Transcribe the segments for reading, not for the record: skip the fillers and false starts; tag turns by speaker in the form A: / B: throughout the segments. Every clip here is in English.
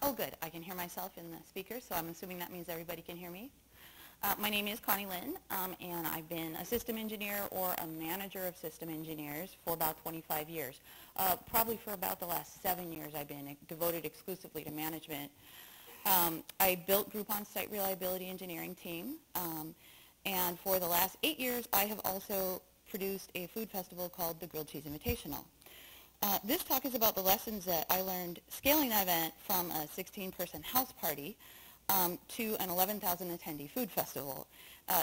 A: Oh, good. I can hear myself in the speaker, so I'm assuming that means everybody can hear me. My name is Connie Lynn, and I've been a system engineer or a manager of system engineers for about 25 years. Probably for about the last 7 years, I've been devoted exclusively to management. I built Groupon's site reliability engineering team, and for the last 8 years, I have also produced a food festival called the Grilled Cheese Invitational. This talk is about the lessons that I learned scaling that event from a 16-person house party to an 11,000 attendee food festival.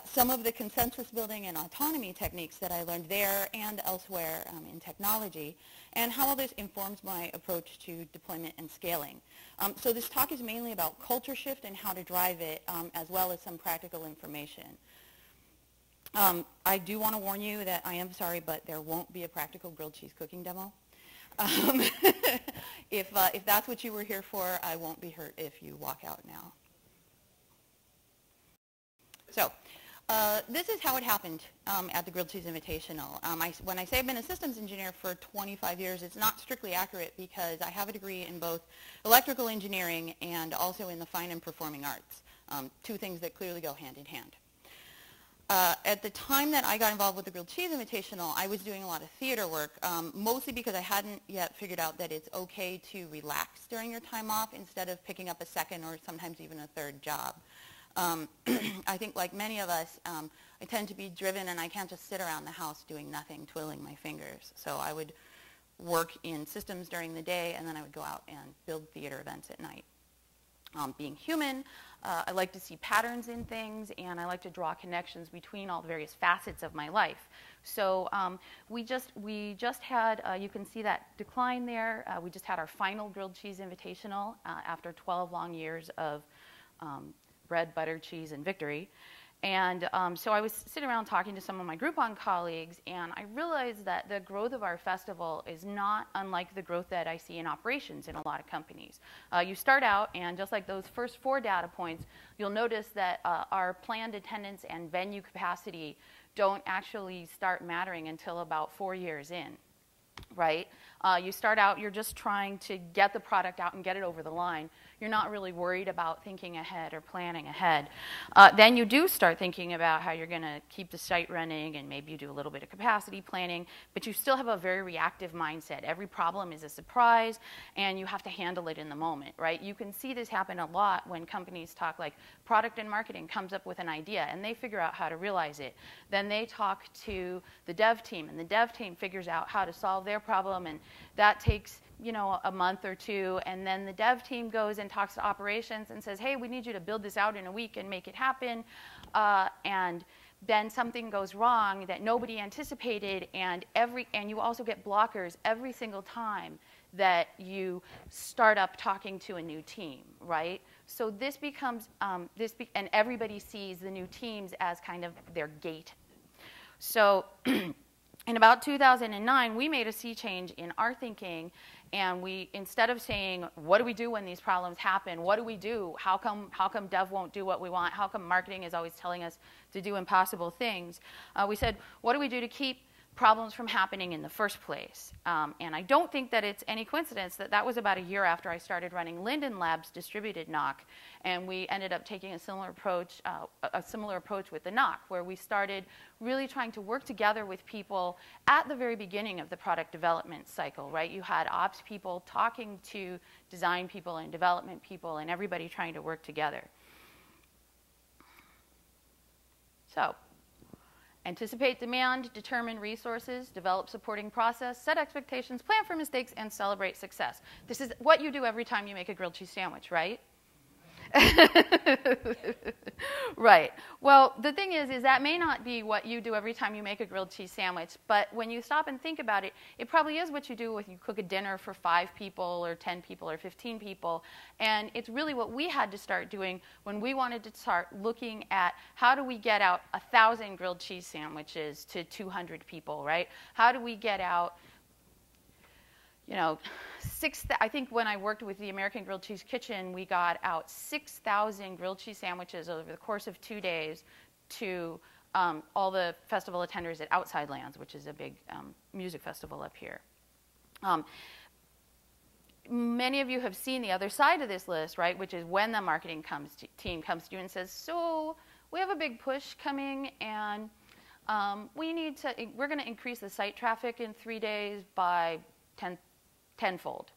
A: Some of the consensus building and autonomy techniques that I learned there and elsewhere in technology, and how all this informs my approach to deployment and scaling. So this talk is mainly about culture shift and how to drive it, as well as some practical information. I do want to warn you that I am sorry, but there won't be a practical grilled cheese cooking demo. If that's what you were here for, I won't be hurt if you walk out now. So this is how it happened at the Grilled Cheese Invitational. When I say I've been a systems engineer for 25 years, it's not strictly accurate because I have a degree in both electrical engineering and also in the fine and performing arts, two things that clearly go hand in hand. At the time that I got involved with the Grilled Cheese Invitational, I was doing a lot of theater work, mostly because I hadn't yet figured out that it's okay to relax during your time off instead of picking up a second or sometimes even a third job. I think like many of us, I tend to be driven and I can't just sit around the house doing nothing, twiddling my fingers. So I would work in systems during the day and then I would go out and build theater events at night. Being human, I like to see patterns in things and I like to draw connections between all the various facets of my life. So we just had, you can see that decline there. We just had our final Grilled Cheese Invitational after 12 long years of bread, butter, cheese, and victory. And so I was sitting around talking to some of my Groupon colleagues, and I realized that the growth of our festival is not unlike the growth that I see in operations in a lot of companies. You start out, and just like those first 4 data points, you'll notice that our planned attendance and venue capacity don't actually start mattering until about 4 years in, right? You start out, you're just trying to get the product out and get it over the line. You're not really worried about thinking ahead or planning ahead. Then you do start thinking about how you're going to keep the site running, and maybe you do a little bit of capacity planning, but you still have a very reactive mindset. Every problem is a surprise, and you have to handle it in the moment, right? You can see this happen a lot when companies talk, like product and marketing comes up with an idea, and they figure out how to realize it. Then they talk to the dev team, and the dev team figures out how to solve their problem, and that takes a month or 2, and then the dev team goes and talks to operations and says, hey, we need you to build this out in a week and make it happen, and then something goes wrong that nobody anticipated, and you also get blockers every single time that you start up talking to a new team, right? So this becomes, and everybody sees the new teams as kind of their gate. So in about 2009, we made a sea change in our thinking, and we, instead of saying, what do we do when these problems happen? What do we do? How come dev won't do what we want? How come marketing is always telling us to do impossible things? We said, what do we do to keep problems from happening in the first place? And I don't think that it's any coincidence that that was about a year after I started running Linden Labs distributed NOC, and we ended up taking a similar approach with the NOC, where we started really trying to work together with people at the very beginning of the product development cycle, right? You had ops people talking to design people and development people, and everybody trying to work together. So, anticipate demand, determine resources, develop supporting process, set expectations, plan for mistakes, and celebrate success. This is what you do every time you make a grilled cheese sandwich, right? Right. Well, the thing is that may not be what you do every time you make a grilled cheese sandwich, but when you stop and think about it, it probably is what you do when you cook a dinner for 5 people or 10 people or 15 people. And it's really what we had to start doing when we wanted to start looking at how do we get out 1,000 grilled cheese sandwiches to 200 people, right? How do we get out, I think when I worked with the American Grilled Cheese Kitchen, we got out 6,000 grilled cheese sandwiches over the course of 2 days to all the festival attenders at Outside Lands, which is a big music festival up here.
B: many of you have seen the other side of this list, right, which is when the marketing team comes to you and says, so we have a big push coming, and we're going to increase the site traffic in 3 days by tenfold.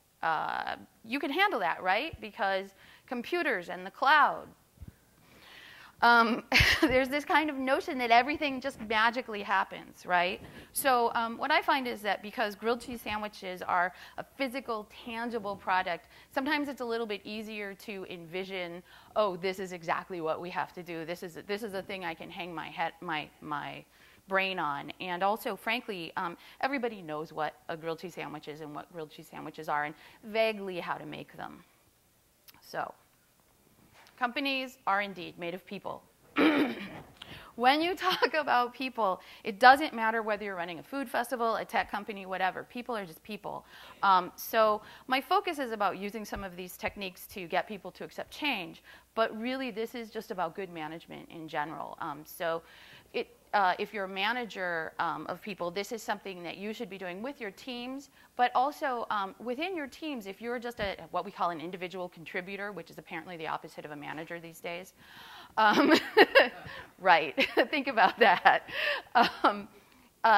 B: You can handle that, right? Because computers and the cloud. There's this kind of notion that everything just magically happens, right? So what I find is that because grilled cheese sandwiches are a physical, tangible product, sometimes it's a little bit easier to envision, oh, this is exactly what we have to do. This is a thing I can hang my brain on. And also, frankly, everybody knows what a grilled cheese sandwich is and what grilled cheese sandwiches are and vaguely how to make them. So companies are indeed made of people. When you talk about people, it doesn't matter whether you're running a food festival, a tech company, whatever. People are just people. So my focus is about using some of these techniques to get people to accept change. But really, this is just about good management in general. If you're a manager of people, this is something that you should be doing with your teams, but also within your teams, if you're just what we call an individual contributor, which is apparently the opposite of a manager these days. Right, think about that.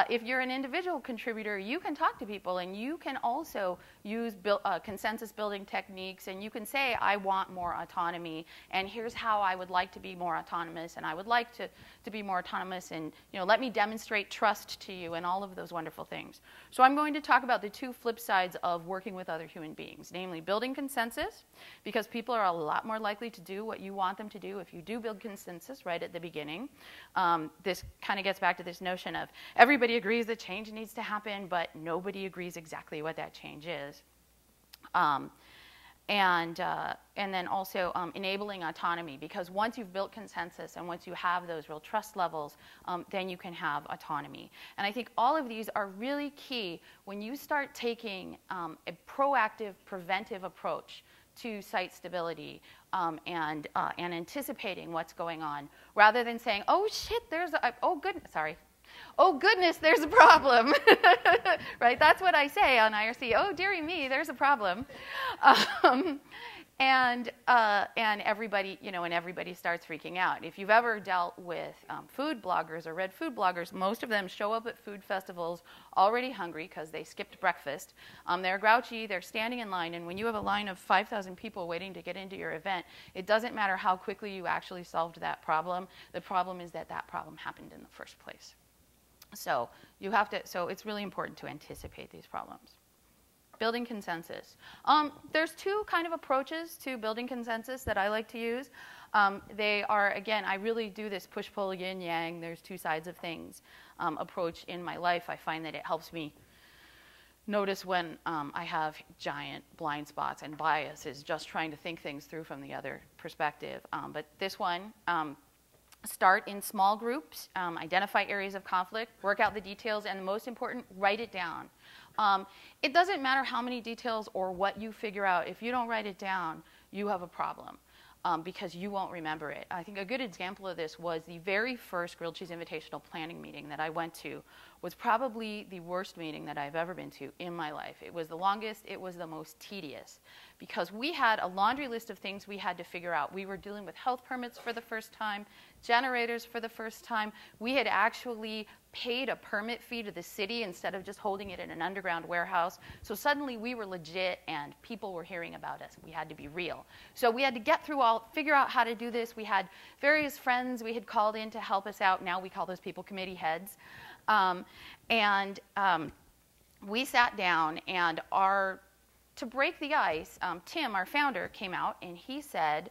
B: If you're an individual contributor, you can talk to people, and you can also use consensus building techniques, and you can say, I want more autonomy, and here's how I would like to be more autonomous, and I would like to be more autonomous, and let me demonstrate trust to you, and all of those wonderful things. So I'm going to talk about the two flip sides of working with other human beings, namely building consensus, because people are a lot more likely to do what you want them to do if you do build consensus right at the beginning. This kind of gets back to this notion of everybody agrees that change needs to happen, but nobody agrees exactly what that change is. And then also enabling autonomy, because once you've built consensus and once you have those real trust levels, then you can have autonomy. And I think all of these are really key when you start taking a proactive, preventive approach to site stability and anticipating what's going on, rather than saying, oh shit, oh goodness, there's a problem, right? That's what I say on IRC. Oh, dearie me, there's a problem, and everybody, and everybody starts freaking out. If you've ever dealt with food bloggers or read food bloggers, most of them show up at food festivals already hungry because they skipped breakfast. They're grouchy. They're standing in line, and when you have a line of 5,000 people waiting to get into your event, it doesn't matter how quickly you actually solved that problem. The problem is that problem happened in the first place. So it's really important to anticipate these problems. Building consensus. There's two kind of approaches to building consensus that I like to use. They are, again, I really do this push-pull, yin-yang, there's two sides of things approach in my life. I find that it helps me notice when I have giant blind spots and biases, just trying to think things through from the other perspective. But this one, start in small groups, identify areas of conflict, work out the details, and the most important, write it down. It doesn't matter how many details or what you figure out. If you don't write it down, you have a problem because you won't remember it. I think a good example of this was the very first Grilled Cheese Invitational planning meeting that I went to was probably the worst meeting that I've ever been to in my life. It was the longest. It was the most tedious because we had a laundry list of things we had to figure out. We were dealing with health permits for the first time, generators for the first time. We had actually paid a permit fee to the city instead of just holding it in an underground warehouse. So suddenly we were legit and people were hearing about us. We had to be real. So we had to get through figure out how to do this. We had various friends we had called in to help us out. Now we call those people committee heads. We sat down and to break the ice, Tim, our founder, came out and he said,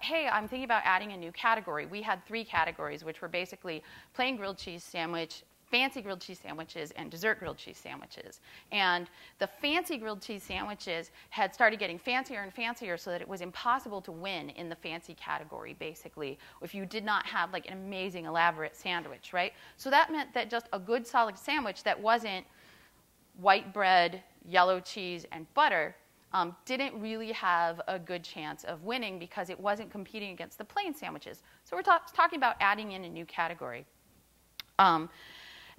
B: hey, I'm thinking about adding a new category. We had 3 categories, which were basically plain grilled cheese sandwich, fancy grilled cheese sandwiches, and dessert grilled cheese sandwiches. And the fancy grilled cheese sandwiches had started getting fancier and fancier so that it was impossible to win in the fancy category, basically, if you did not have like an amazing, elaborate sandwich, right? So that meant that just a good, solid sandwich that wasn't white bread, yellow cheese, and butter didn't really have a good chance of winning because it wasn't competing against the plain sandwiches. So we're talking about adding in a new category.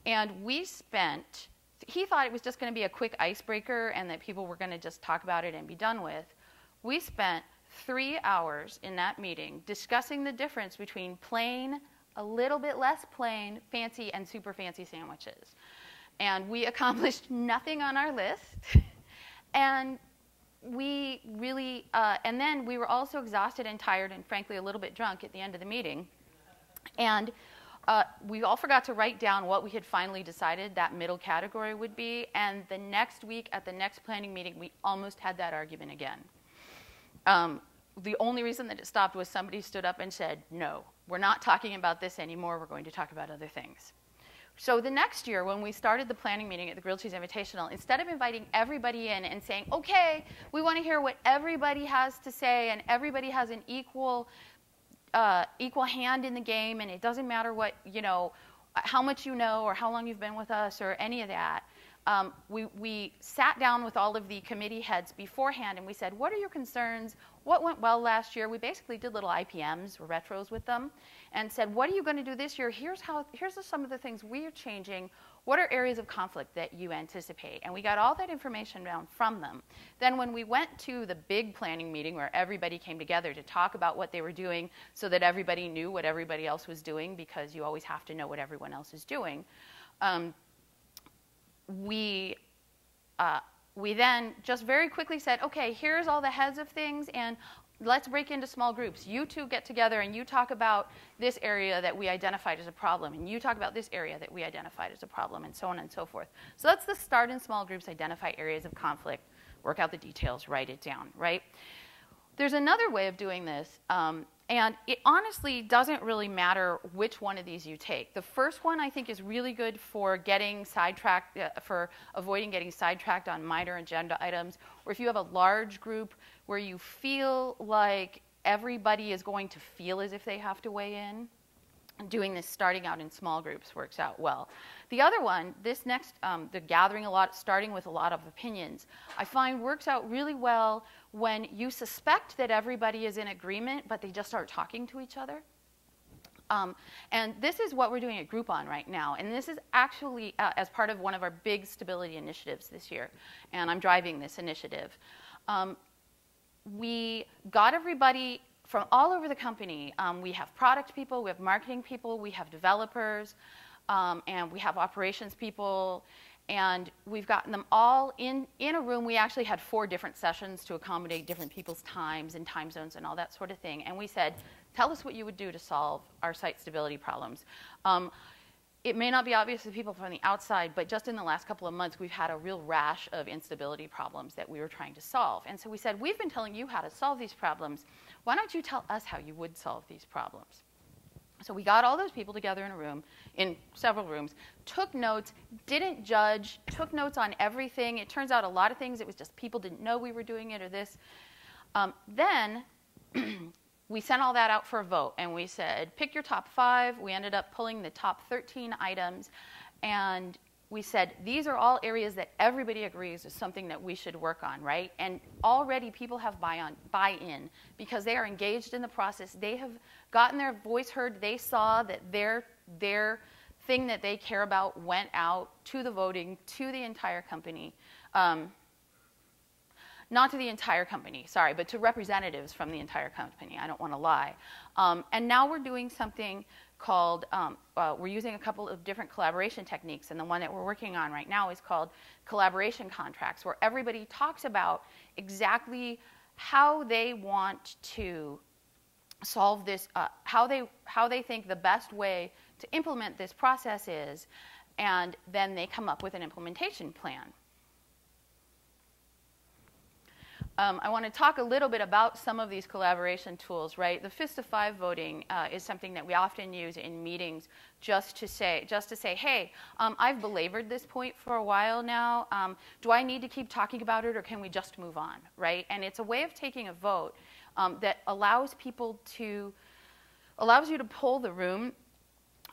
B: And we spent he thought it was just going to be a quick icebreaker and that people were going to just talk about it and be done with. We spent 3 hours in that meeting discussing the difference between plain, a little bit less plain, fancy, and super fancy sandwiches. And we accomplished nothing on our list. And we really, and then we were also exhausted and tired and frankly a little bit drunk at the end of the meeting. And we all forgot to write down what we had finally decided that middle category would be. And the next week at the next planning meeting, we almost had that argument again. The only reason that it stopped was somebody stood up and said, no, we're not talking about this anymore. We're going to talk about other things. So the next year, when we started the planning meeting at the Grilled Cheese Invitational, instead of inviting everybody in and saying, okay, we want to hear what everybody has to say and everybody has an equal hand in the game and it doesn't matter what, how much you know or how long you've been with us or any of that, we sat down with all of the committee heads beforehand and we said, what are your concerns? What went well last year? We basically did little IPMs or retros with them and said, what are you going to do this year? Here's some of the things we are changing. What are areas of conflict that you anticipate? And we got all that information down from them. Then when we went to the big planning meeting where everybody came together to talk about what they were doing so that everybody knew what everybody else was doing, because you always have to know what everyone else is doing, we then just very quickly said, okay, here's all the heads of things, and let's break into small groups. You two get together, and you talk about this area that we identified as a problem, and you talk about this area that we identified as a problem, and so on and so forth. So that's the start in small groups, identify areas of conflict, work out the details, write it down, right? There's another way of doing this, and it honestly doesn't really matter which one of these you take. The first one I think is really good for getting sidetracked, for avoiding getting sidetracked on minor agenda items, or if you have a large group where you feel like everybody is going to feel as if they have to weigh in. Doing this starting out in small groups works out well. The other one, this next, the gathering a lot, starting with a lot of opinions, I find works out really well when you suspect that everybody is in agreement, but they just start talking to each other. And this is what we're doing at Groupon right now. And this is actually as part of one of our big stability initiatives this year. And I'm driving this initiative. We got everybody from all over the company. We have product people, we have marketing people, we have developers, and we have operations people, and we've gotten them all in a room. We actually had 4 different sessions to accommodate different people's times and time zones and all that sort of thing. And we said, tell us what you would do to solve our site stability problems. It may not be obvious to people from the outside, but just in the last couple of months, we've had a real rash of instability problems that we were trying to solve. And so we said, we've been telling you how to solve these problems. Why don't you tell us how you would solve these problems? So we got all those people together in a room, in several rooms, took notes, didn't judge, took notes on everything. It turns out a lot of things, it was just people didn't know we were doing it or this. Then we sent all that out for a vote, and we said, pick your top 5. We ended up pulling the top 13 items, and we said, these are all areas that everybody agrees is something that we should work on, right? And already people have buy-in because they are engaged in the process. They have gotten their voice heard. They saw that their thing that they care about went out to the voting, to the entire company. Not to the entire company, sorry, but to representatives from the entire company. I don't want to lie. And now we're doing something called, we're using a couple of different collaboration techniques, and the one that we're working on right now is called collaboration contracts, where everybody talks about exactly how they want to solve this, how they think the best way to implement this process is, and then they come up with an implementation plan. I want to talk a little bit about some of these collaboration tools, right? The Fist of 5 voting is something that we often use in meetings just to say, hey, I've belabored this point for a while now. Do I need to keep talking about it, or can we just move on, right? And it's a way of taking a vote that allows you to poll the room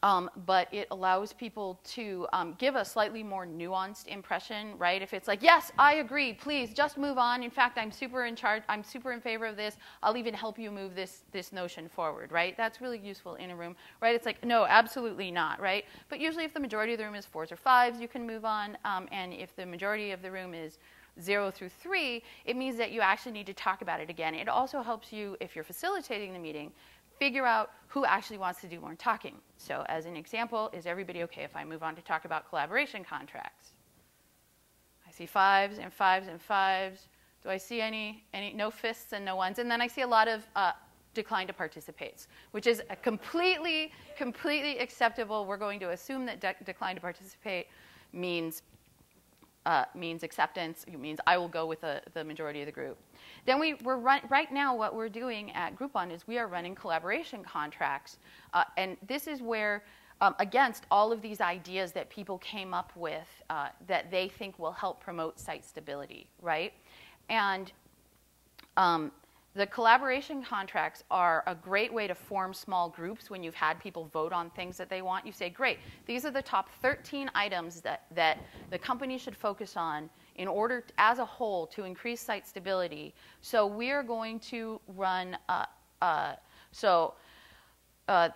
B: but it allows people to give a slightly more nuanced impression, right? If it's like, yes, I agree, please just move on. In fact, I'm super in charge. I'm super in favor of this. I'll even help you move this notion forward, right? That's really useful in a room, right? It's like, no, absolutely not, right? But usually if the majority of the room is 4s or 5s, you can move on. And if the majority of the room is 0 through 3, it means that you actually need to talk about it again. It also helps you, if you're facilitating the meeting, figure out who actually wants to do more talking. So as an example, is everybody okay if I move on to talk about collaboration contracts? I see 5s and 5s and 5s. Do I see any no fists and no ones? And then I see a lot of decline to participate, which is a completely acceptable. We're going to assume that decline to participate means acceptance. It means I will go with the majority of the group. Then right now what we're doing at Groupon is we are running collaboration contracts. And this is where, against all of these ideas that people came up with that they think will help promote site stability, right? And the collaboration contracts are a great way to form small groups when you've had people vote on things that they want. You say, great, these are the top 13 items that the company should focus on in order, as a whole, to increase site stability. So we're going to run,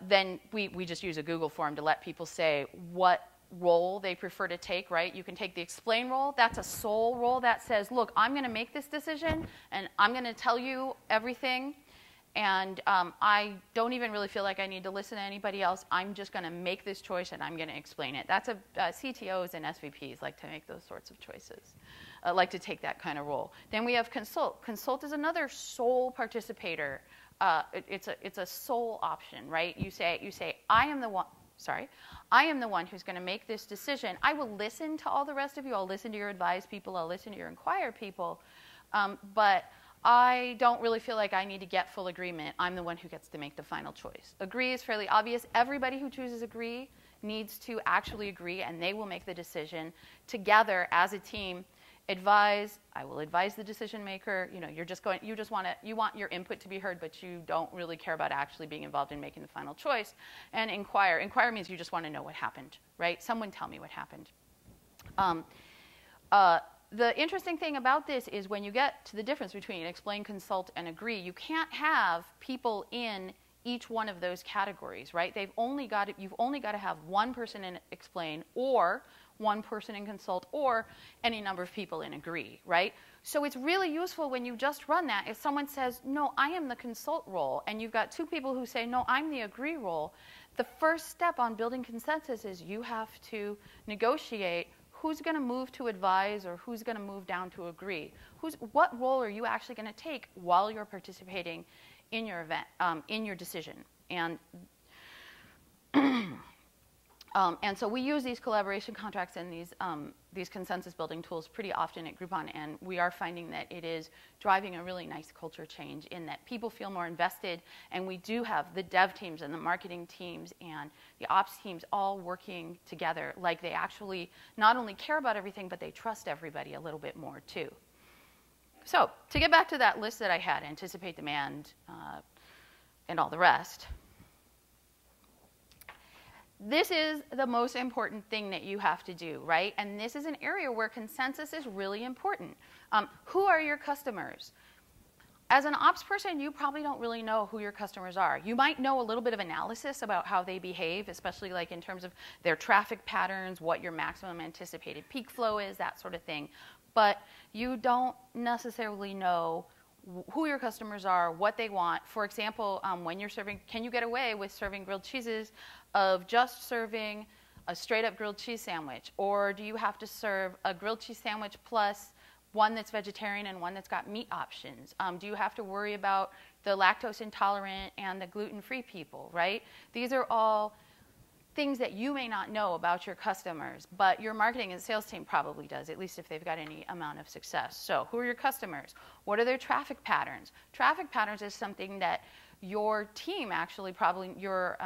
B: then we just use a Google form to let people say what role they prefer to take, right? You can take the explain role. That's a sole role that says, look, I'm going to make this decision, and I'm going to tell you everything, and I don't even really feel like I need to listen to anybody else. I'm just going to make this choice, and I'm going to explain it. That's CTOs and SVPs like to make those sorts of choices, like to take that kind of role. Then we have consult. Consult is another sole participator. It's a sole option, right? You say, I am the one who's going to make this decision. I will listen to all the rest of you. I'll listen to your advise people. I'll listen to your inquire people. But I don't really feel like I need to get full agreement. I'm the one who gets to make the final choice. Agree is fairly obvious. Everybody who chooses agree needs to actually agree, and they will make the decision together as a team. Advise. I will advise the decision maker. You know, you want your input to be heard, but you don't really care about actually being involved in making the final choice. And inquire. Inquire means you just want to know what happened, right? Someone tell me what happened. The interesting thing about this is when you get to the difference between explain, consult, and agree, you can't have people in each one of those categories, right? You've only got to have one person in explain, or one person in consult, or any number of people in agree, right? So it's really useful when you just run that. If someone says, no, I am the consult role, and you've got two people who say, no, I'm the agree role, the first step on building consensus is you have to negotiate who's going to move to advise or who's going to move down to agree. What role are you actually going to take while you're participating in your event, in your decision? And and so we use these collaboration contracts and these consensus building tools pretty often at Groupon, and we are finding that it is driving a really nice culture change in that people feel more invested, and we do have the dev teams and the marketing teams and the ops teams all working together like they actually not only care about everything, but they trust everybody a little bit more too. So to get back to that list that I had, anticipate demand and all the rest, this is the most important thing that you have to do, right? And this is an area where consensus is really important. Who are your customers? As an ops person, you probably don't really know who your customers are. You might know a little bit of analysis about how they behave, especially like in terms of their traffic patterns, what your maximum anticipated peak flow is, that sort of thing. But you don't necessarily know who your customers are, what they want. For example, when you're serving, can you get away with serving grilled cheeses of just serving a straight-up grilled cheese sandwich? Or do you have to serve a grilled cheese sandwich plus one that's vegetarian and one that's got meat options? Do you have to worry about the lactose intolerant and the gluten-free people, right? These are all things that you may not know about your customers, but your marketing and sales team probably does, at least if they've got any amount of success. So who are your customers? What are their traffic patterns? Traffic patterns is something that your team actually probably, your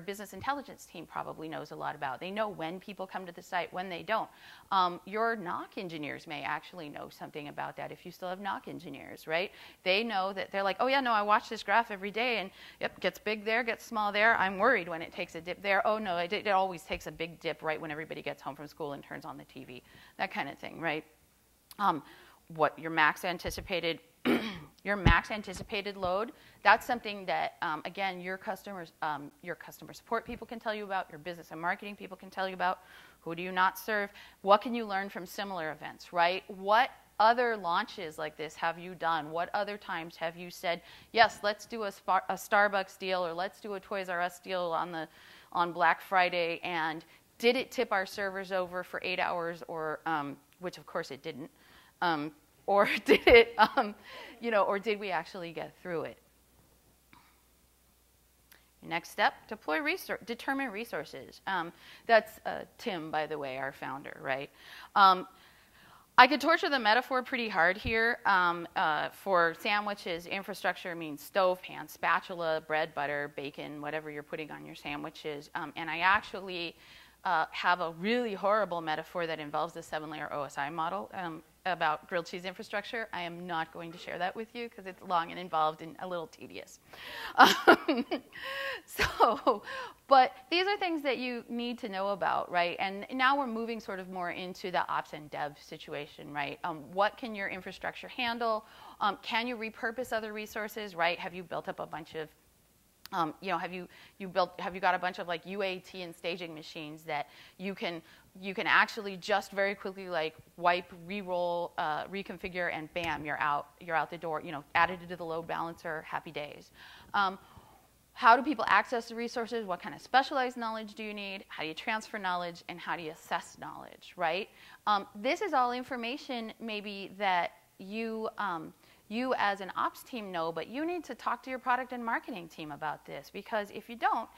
B: business intelligence team probably knows a lot about. They know when people come to the site, when they don't. Your NOC engineers may actually know something about that if you still have NOC engineers, right? They know that they're like, oh yeah, no, I watch this graph every day and yep, gets big there, gets small there. I'm worried when it takes a dip there. Oh no, it always takes a big dip right when everybody gets home from school and turns on the TV. That kind of thing, right? What your max anticipated load, that's something that, again, your customer support people can tell you about, your business and marketing people can tell you about. Who do you not serve? What can you learn from similar events, right? What other launches like this have you done? What other times have you said, yes, let's do a Starbucks deal, or let's do a Toys R Us deal on Black Friday, and did it tip our servers over for 8 hours, or which of course it didn't, or did it, or did we actually get through it? Next step, determine resources. That's Tim, by the way, our founder, right? I could torture the metaphor pretty hard here. For sandwiches, infrastructure means stove, pan, spatula, bread, butter, bacon, whatever you're putting on your sandwiches. And I actually have a really horrible metaphor that involves the 7-layer OSI model about grilled cheese infrastructure. I am not going to share that with you because it's long and involved and a little tedious. But these are things that you need to know about, right? And now we're moving sort of more into the ops and dev situation, right? What can your infrastructure handle? Can you repurpose other resources, right? Have you built up a bunch of have you got a bunch of like UAT and staging machines that you can actually just very quickly like wipe, re-roll, reconfigure, and bam, you're out the door. Added it to the load balancer. Happy days. How do people access the resources? What kind of specialized knowledge do you need? How do you transfer knowledge, and how do you assess knowledge? Right? This is all information maybe that you as an ops team know, but you need to talk to your product and marketing team about this, because if you don't,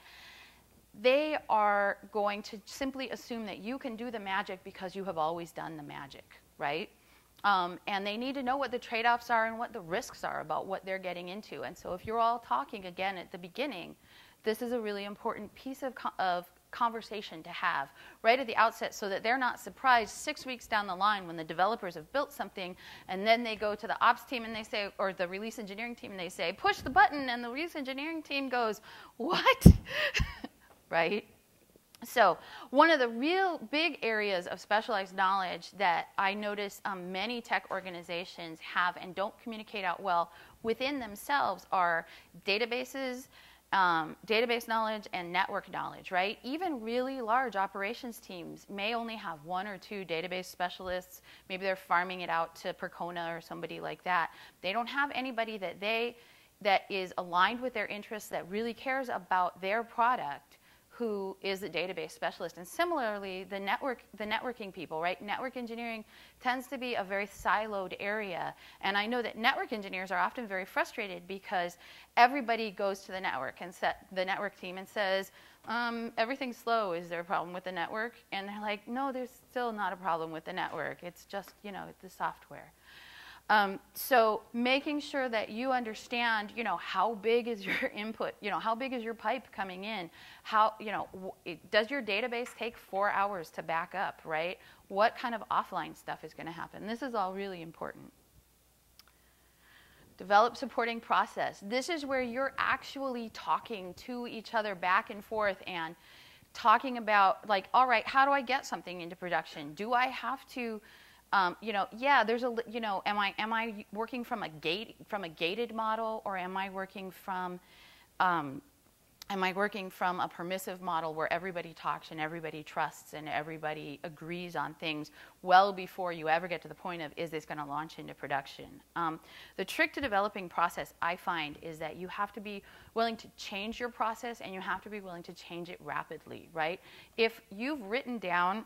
B: they are going to simply assume that you can do the magic because you have always done the magic, right? And they need to know what the trade-offs are and what the risks are about what they're getting into. And so if you're all talking again at the beginning, this is a really important piece of conversation to have right at the outset, so that they're not surprised 6 weeks down the line when the developers have built something and then they go to the ops team and they say, or the release engineering team, and they say, push the button, and the release engineering team goes, what? Right? So one of the real big areas of specialized knowledge that I notice many tech organizations have and don't communicate out well within themselves are databases, database knowledge, and network knowledge, right? Even really large operations teams may only have 1 or 2 database specialists. Maybe they're farming it out to Percona or somebody like that. They don't have anybody that is aligned with their interests, that really cares about their product, who is a database specialist. And similarly, the networking people, right? Network engineering tends to be a very siloed area. And I know that network engineers are often very frustrated because everybody goes to the network team and says, everything's slow. Is there a problem with the network? And they're like, no, there's still not a problem with the network. It's just, the software. So making sure that you understand, how big is your input, how big is your pipe coming in, how, does your database take 4 hours to back up, right? What kind of offline stuff is going to happen? This is all really important. Develop supporting process. This is where you're actually talking to each other back and forth and talking about, like, all right, how do I get something into production? Do I have to there's am I working from a gated model, or am I working from a permissive model where everybody talks and everybody trusts and everybody agrees on things well before you ever get to the point of, is this going to launch into production? The trick to developing process, I find, is that you have to be willing to change your process, and you have to be willing to change it rapidly, right? If you've written down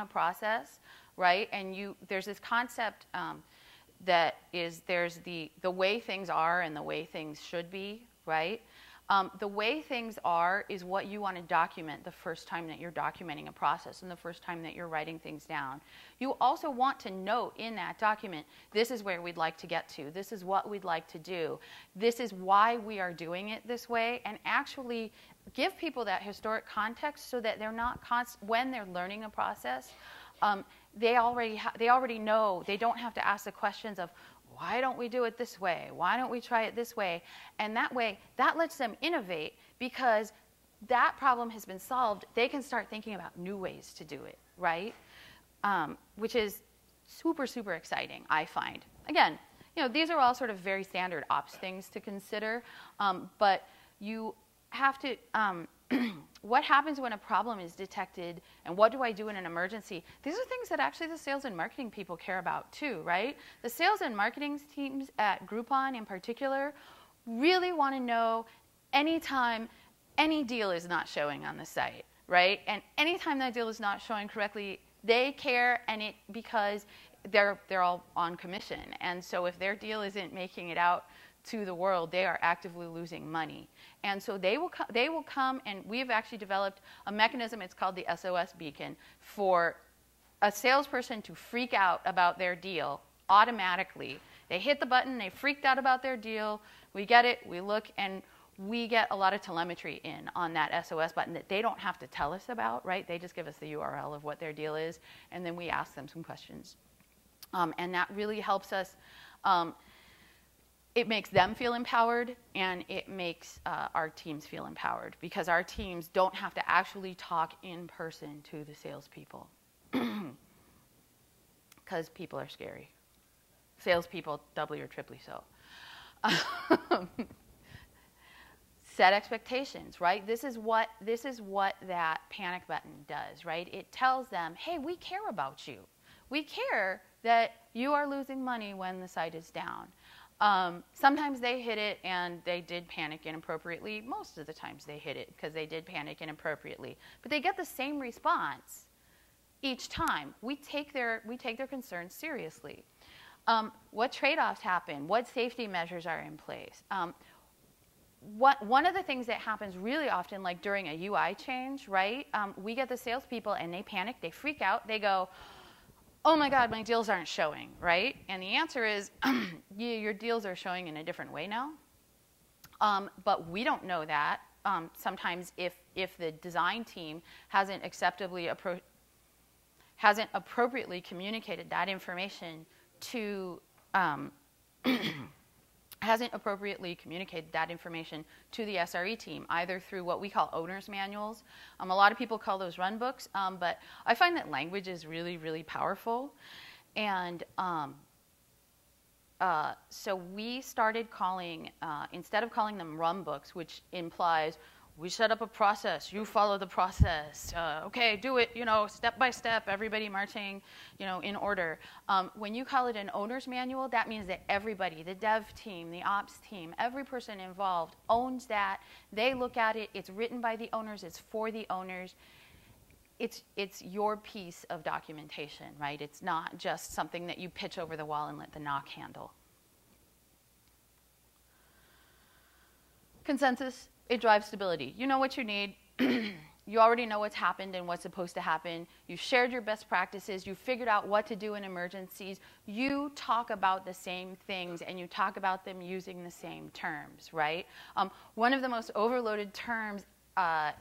B: a process, right, and there's this concept that is, there's the way things are and the way things should be, right? The way things are is what you want to document the first time that you're documenting a process and the first time that you're writing things down. You also want to note in that document, this is where we'd like to get to. This is what we'd like to do. This is why we are doing it this way, and actually give people that historic context so that they're not when they're learning a process, they already know. They don't have to ask the questions of, why don't we do it this way? Why don't we try it this way? And that way, that lets them innovate, because that problem has been solved. They can start thinking about new ways to do it, right? Which is super, super exciting, I find. Again, these are all sort of very standard ops things to consider, but you have to, what happens when a problem is detected, and what do I do in an emergency? These are things that actually the sales and marketing people care about too, right? The sales and marketing teams at Groupon in particular really want to know anytime any deal is not showing on the site, right? And anytime that deal is not showing correctly, they care, and because they're all on commission. And so if their deal isn't making it out to the world, they are actively losing money. And so they will come, and we've actually developed a mechanism, it's called the SOS beacon, for a salesperson to freak out about their deal automatically. They hit the button, they freaked out about their deal, we get it, we look, and we get a lot of telemetry in on that SOS button that they don't have to tell us about, right? They just give us the URL of what their deal is, and then we ask them some questions. And that really helps us. It makes them feel empowered, and it makes our teams feel empowered, because our teams don't have to actually talk in person to the salespeople, because people are scary. Salespeople, doubly or triply so. Set expectations, right? This is what that panic button does, right? It tells them, hey, we care about you. We care that you are losing money when the site is down. Sometimes they hit it and they did panic inappropriately. Most of the times they hit it because they did panic inappropriately. But they get the same response each time. We take their concerns seriously. What trade-offs happen? What safety measures are in place? One of the things that happens really often, like during a UI change, right? We get the salespeople and they panic, they freak out, they go, oh my God, my deals aren't showing, right? And the answer is, yeah, your deals are showing in a different way now. But we don't know that. Sometimes if the design team hasn't appropriately communicated that information to the SRE team, either through what we call owner's manuals. A lot of people call those run books, but I find that language is really, really powerful. And so we started calling, instead of calling them run books, which implies we set up a process, you follow the process, okay, do it, step by step, everybody marching, in order. When you call it an owner's manual, that means that everybody, the dev team, the ops team, every person involved owns that. They look at it, it's written by the owners, it's for the owners. It's your piece of documentation, right? It's not just something that you pitch over the wall and let the knock handle. Consensus. It drives stability. You know what you need. You already know what's happened and what's supposed to happen. You've shared your best practices. You've figured out what to do in emergencies. You talk about the same things, and you talk about them using the same terms, right? One of the most overloaded terms at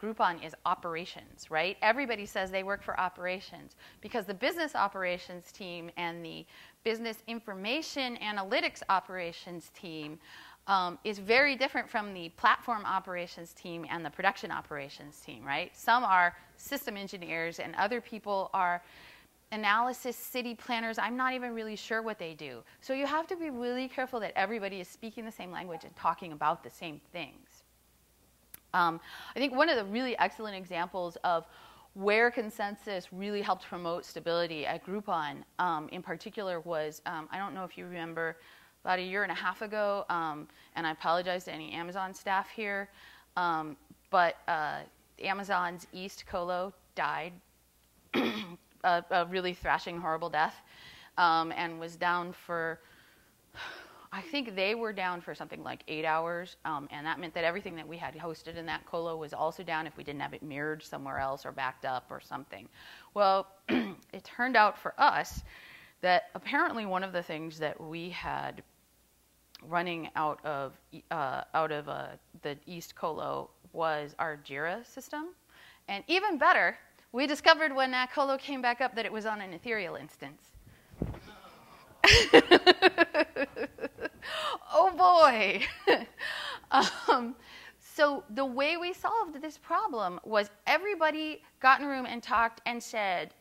B: Groupon is operations, right? Everybody says they work for operations because the business operations team and the business information analytics operations team is very different from the platform operations team and the production operations team, right? Some are system engineers and other people are analysis city planners. I'm not even really sure what they do. So you have to be really careful that everybody is speaking the same language and talking about the same things. I think one of the really excellent examples of where consensus really helped promote stability at Groupon in particular was, I don't know if you remember, about a year and a half ago, and I apologize to any Amazon staff here, but Amazon's East Colo died a really thrashing, horrible death, and was down for, I think they were down for something like 8 hours, and that meant that everything that we had hosted in that colo was also down if we didn't have it mirrored somewhere else or backed up or something. Well, it turned out for us that apparently one of the things that we had running out of the East Colo was our Jira system. And even better, we discovered when that colo came back up that it was on an Ethereal instance. Oh boy. So the way we solved this problem was everybody got in a room and talked and said,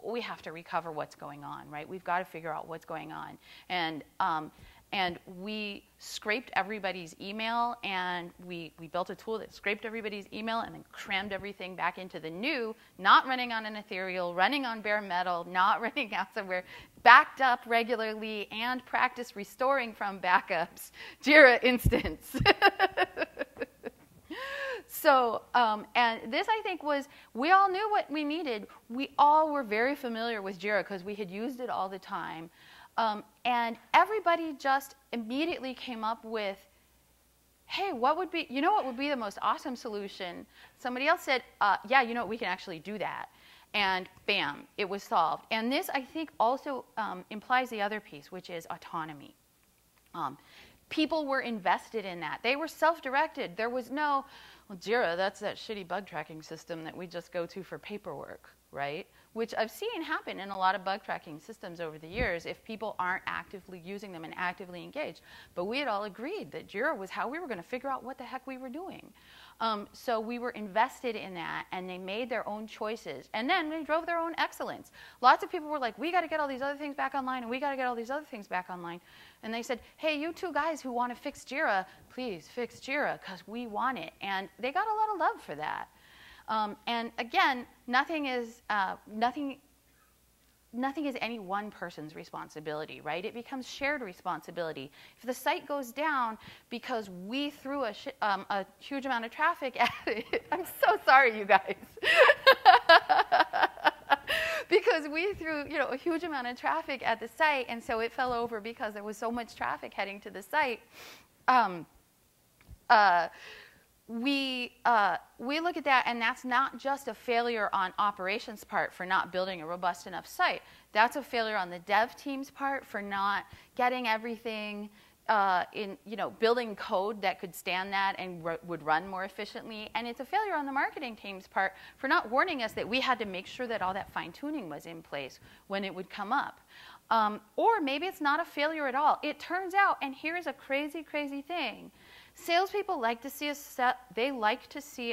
B: we have to recover what's going on, right? We've got to figure out what's going on. And we scraped everybody's email, and we built a tool that scraped everybody's email and then crammed everything back into the new, not running on an Ethereal, running on bare metal, not running out somewhere, backed up regularly, and practice restoring from backups Jira instance. So, and this, I think, was, we all knew what we needed. We all were very familiar with Jira because we had used it all the time. And everybody just immediately came up with, hey, what would be the most awesome solution? Somebody else said, yeah, we can actually do that. And bam, it was solved. And this, I think, also implies the other piece, which is autonomy. People were invested in that. They were self-directed. There was no, well, Jira, that's that shitty bug tracking system that we just go to for paperwork, right? Which I've seen happen in a lot of bug tracking systems over the years if people aren't actively using them and actively engaged. But we had all agreed that Jira was how we were going to figure out what the heck we were doing. So we were invested in that, and they made their own choices. And then they drove their own excellence. Lots of people were like, we got to get all these other things back online, and we got to get all these other things back online. And they said, hey, you two guys who want to fix Jira, please fix Jira, because we want it. And they got a lot of love for that. And again, nothing is any one person's responsibility, right? It becomes shared responsibility. If the site goes down because we threw a huge amount of traffic at it, I'm so sorry, you guys. Because we threw, a huge amount of traffic at the site, and so it fell over because there was so much traffic heading to the site. We look at that, and that's not just a failure on operations part for not building a robust enough site. That's a failure on the dev team's part for not getting everything building code that could stand that and would run more efficiently. And it's a failure on the marketing team's part for not warning us that we had to make sure that all that fine-tuning was in place when it would come up. Or maybe it's not a failure at all. It turns out, and here's a crazy, crazy thing. Salespeople like to see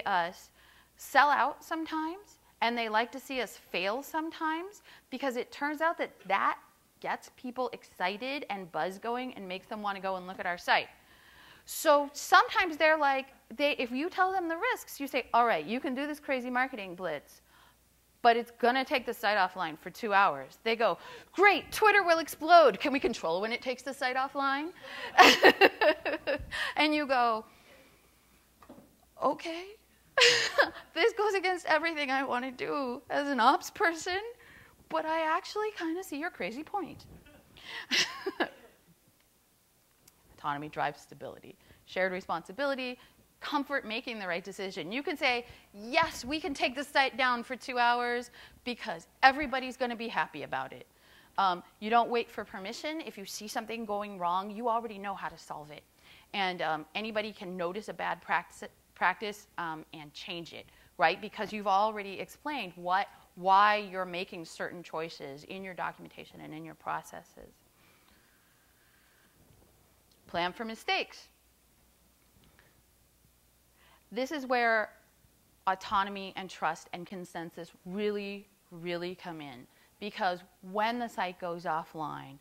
B: us sell out sometimes, and they like to see us fail sometimes, because it turns out that gets people excited and buzz going and makes them want to go and look at our site. So sometimes they're like, if you tell them the risks, you say, all right, you can do this crazy marketing blitz, but it's going to take the site offline for 2 hours. They go, great, Twitter will explode. Can we control when it takes the site offline? And you go, okay. This goes against everything I want to do as an ops person, but I actually kind of see your crazy point. Autonomy drives stability. Shared responsibility, comfort making the right decision. You can say, yes, we can take the site down for 2 hours because everybody's going to be happy about it. You don't wait for permission. If you see something going wrong, you already know how to solve it. And anybody can notice a bad practice and change it, right? Because you've already explained why you're making certain choices in your documentation and in your processes. Plan for mistakes. This is where autonomy and trust and consensus really, really come in. Because when the site goes offline,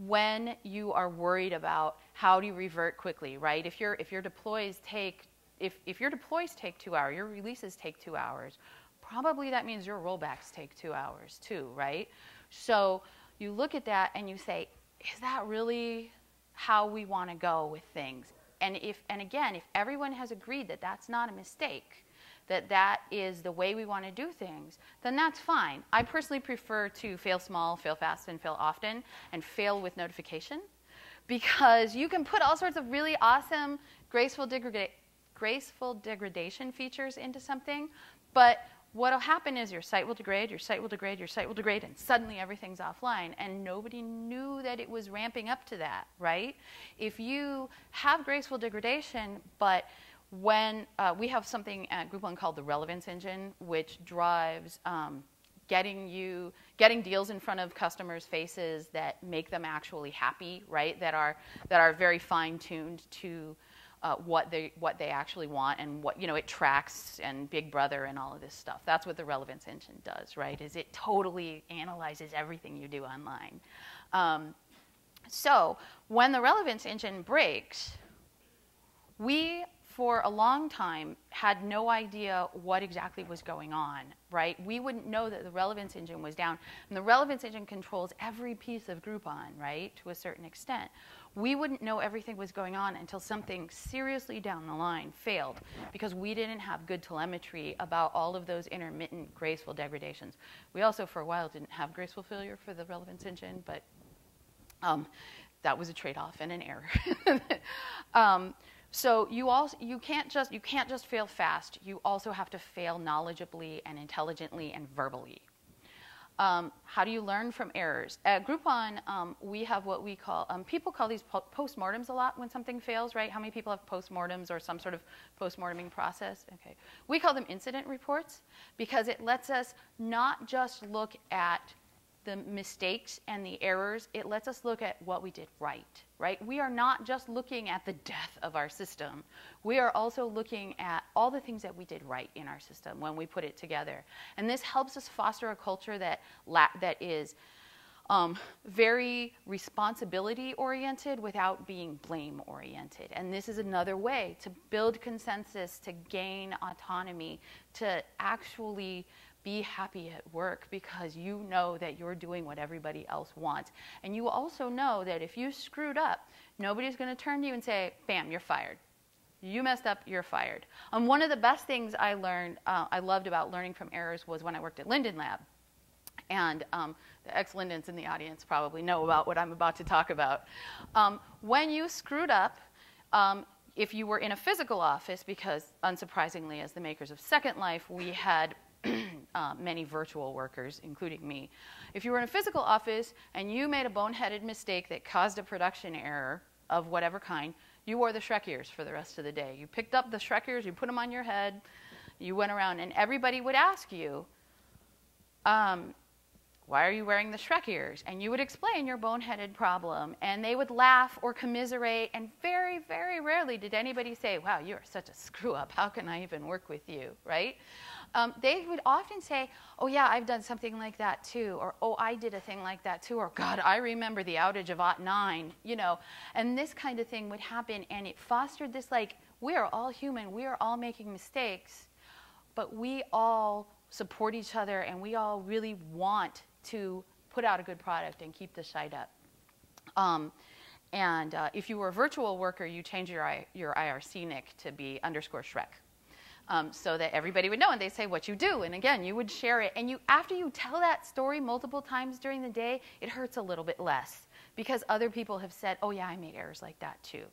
B: when you are worried about how do you revert quickly, right? If your deploys take 2 hours, your releases take 2 hours, probably that means your rollbacks take 2 hours too, right? So you look at that and you say, is that really how we want to go with things? And again, if everyone has agreed that that's not a mistake, that is the way we want to do things, then that's fine. I personally prefer to fail small, fail fast, and fail often, and fail with notification. because you can put all sorts of really awesome graceful degradation features into something, but what will happen is your site will degrade, your site will degrade, your site will degrade, and suddenly everything's offline, and nobody knew that it was ramping up to that, right? If you have graceful degradation, but when we have something at Groupon called the relevance engine, which drives getting deals in front of customers' faces that make them actually happy, right? That are very fine-tuned to what they actually want, and what, it tracks, and Big Brother and all of this stuff. That's what the relevance engine does, right? Is it totally analyzes everything you do online. So when the relevance engine breaks, we, for a long time, had no idea what exactly was going on, right? We wouldn't know that the relevance engine was down. And the relevance engine controls every piece of Groupon, right, to a certain extent. We wouldn't know everything was going on until something seriously down the line failed, because we didn't have good telemetry about all of those intermittent graceful degradations. We also, for a while, didn't have graceful failure for the relevance engine, but that was a trade-off and an error. So you can't just fail fast. You also have to fail knowledgeably and intelligently and verbally. How do you learn from errors? At Groupon, we have what we call, people call these postmortems a lot when something fails, right? How many people have postmortems or some sort of postmorteming process? Okay. We call them incident reports, because it lets us not just look at the mistakes and the errors, it lets us look at what we did right, right? We are not just looking at the death of our system. We are also looking at all the things that we did right in our system when we put it together. And this helps us foster a culture that is very responsibility-oriented without being blame-oriented. And this is another way to build consensus, to gain autonomy, to actually be happy at work, because you know that you're doing what everybody else wants. And you also know that if you screwed up, nobody's going to turn to you and say, bam, you're fired. You messed up, you're fired. One of the best things I loved about learning from errors was when I worked at Linden Lab. And the ex-Lindens in the audience probably know about what I'm about to talk about. When you screwed up, if you were in a physical office, because unsurprisingly, as the makers of Second Life, we had many virtual workers, including me. If you were in a physical office and you made a boneheaded mistake that caused a production error of whatever kind, you wore the Shrek ears for the rest of the day. You picked up the Shrek ears, you put them on your head, you went around, and everybody would ask you, why are you wearing the Shrek ears? And you would explain your boneheaded problem, and they would laugh or commiserate, and very, very rarely did anybody say, wow, you are such a screw-up, how can I even work with you, right? They would often say, oh yeah, I've done something like that too, or oh, I did a thing like that too, or God, I remember the outage of '09, and this kind of thing would happen, and it fostered this, like, we are all human, we are all making mistakes, but we all support each other, and we all really want to put out a good product and keep the site up. If you were a virtual worker, you change your IRC nick to be _Shrek. So that everybody would know, and they'd say what you do, and again, you would share it, and after you tell that story multiple times during the day, it hurts a little bit less, because other people have said, oh yeah, I made errors like that too.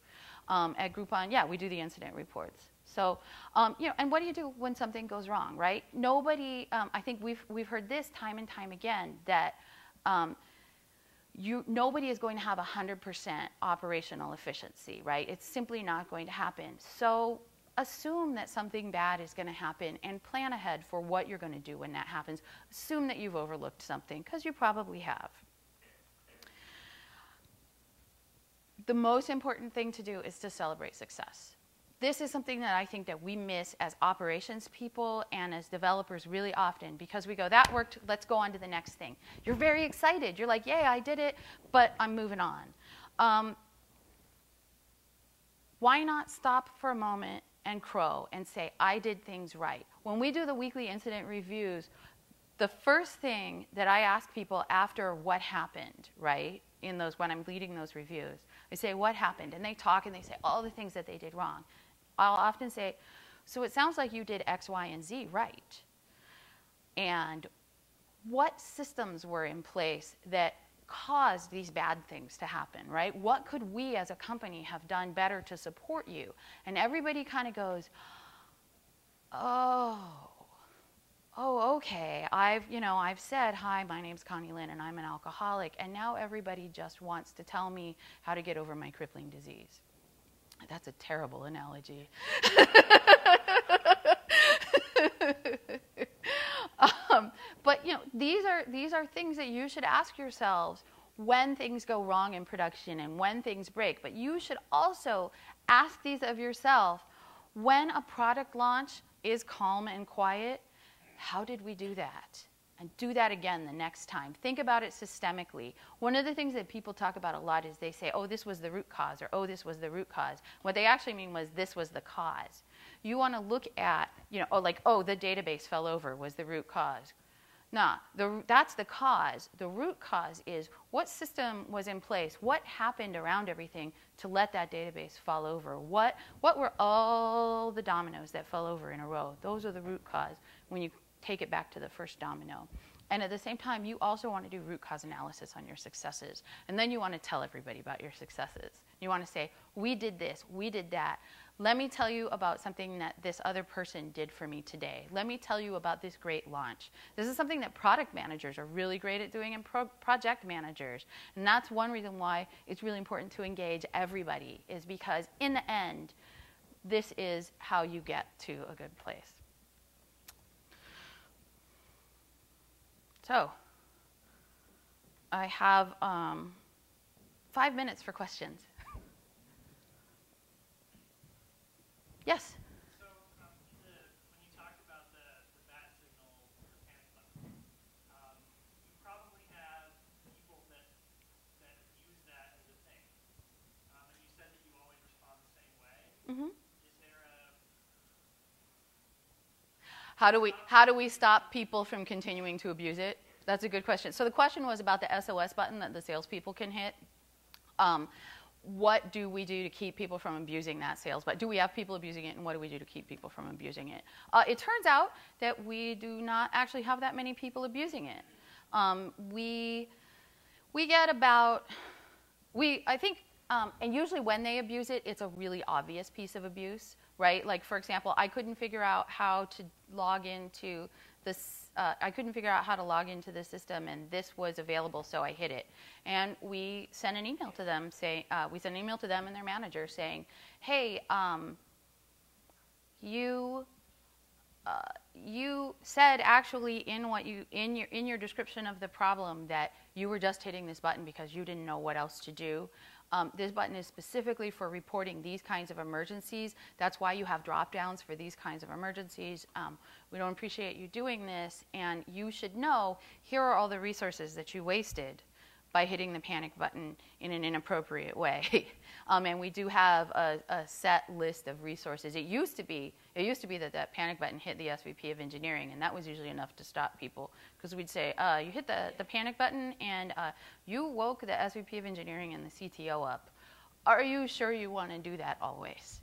B: At Groupon, yeah, we do the incident reports. So, and what do you do when something goes wrong, right? Nobody, I think we've heard this time and time again, that nobody is going to have 100% operational efficiency, right? It's simply not going to happen. So assume that something bad is going to happen and plan ahead for what you're going to do when that happens. Assume that you've overlooked something, because you probably have. The most important thing to do is to celebrate success. This is something that I think that we miss as operations people and as developers really often, because we go, that worked, let's go on to the next thing. You're very excited. You're like, yay, I did it, but I'm moving on. Why not stop for a moment and crow and say, I did things right? When we do the weekly incident reviews, the first thing that I ask people after what happened, right, when I'm leading those reviews, I say, what happened? And they talk and they say all the things that they did wrong. I'll often say, so it sounds like you did X, Y, and Z right. And what systems were in place that caused these bad things to happen, right? What could we as a company have done better to support you? And everybody kind of goes, oh, okay. I've said, hi, my name's Connie Lynn, and I'm an alcoholic, and now everybody just wants to tell me how to get over my crippling disease. That's a terrible analogy. But these are things that you should ask yourselves when things go wrong in production and when things break. But you should also ask these of yourself when a product launch is calm and quiet. How did we do that? And do that again the next time. Think about it systemically. One of the things that people talk about a lot is they say, oh, this was the root cause, or oh, this was the root cause. What they actually mean was this was the cause. You want to look at, the database fell over was the root cause. No, that's the cause. The root cause is what system was in place, what happened around everything to let that database fall over. What were all the dominoes that fell over in a row? Those are the root cause when you take it back to the first domino. And at the same time, you also want to do root cause analysis on your successes. And then you want to tell everybody about your successes. You want to say, we did this, we did that. Let me tell you about something that this other person did for me today. Let me tell you about this great launch. This is something that product managers are really great at doing, and project managers. And that's one reason why it's really important to engage everybody, is because in the end, this is how you get to a good place. So I have 5 minutes for questions. Yes?
C: So when you talked about the bat signal, the panic button, you probably have people that use that as a thing. And you said that you always respond the same way.
B: Mm-hmm.
C: Is there a...
B: How do we stop people from continuing to abuse it? That's a good question. So the question was about the SOS button that the salespeople can hit. What do we do to keep people from abusing that sales button? Do we have people abusing it, and what do we do to keep people from abusing it? It turns out that we do not actually have that many people abusing it. We get about, I think, and usually when they abuse it, it's a really obvious piece of abuse, right? Like, for example, I couldn't figure out how to log into this. I couldn't figure out how to log into the system, and this was available, so I hit it. And we sent an email to them and their manager saying, "Hey, you said actually in your description of the problem that you were just hitting this button because you didn't know what else to do. This button is specifically for reporting these kinds of emergencies. That's why you have drop downs for these kinds of emergencies. We don't appreciate you doing this, and you should know here are all the resources that you wasted by hitting the panic button in an inappropriate way." And we do have a set list of resources. It used to be that panic button hit the SVP of engineering, and that was usually enough to stop people, because we'd say, you hit the panic button and you woke the SVP of engineering and the CTO up. Are you sure you want to do that always?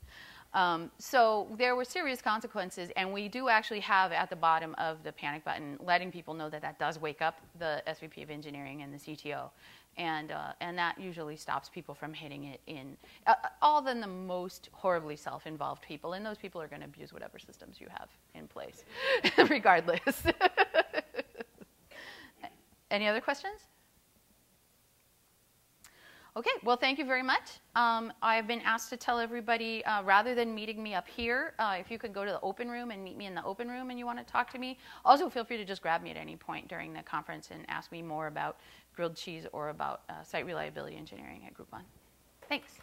B: So there were serious consequences, and we do actually have at the bottom of the panic button letting people know that that does wake up the SVP of engineering and the CTO, and that usually stops people from hitting it in all than the most horribly self-involved people, and those people are going to abuse whatever systems you have in place, regardless. Any other questions? Okay, well, thank you very much. I've been asked to tell everybody, rather than meeting me up here, if you could go to the open room and meet me in the open room and you want to talk to me. Also, feel free to just grab me at any point during the conference and ask me more about grilled cheese or about site reliability engineering at Groupon. Thanks.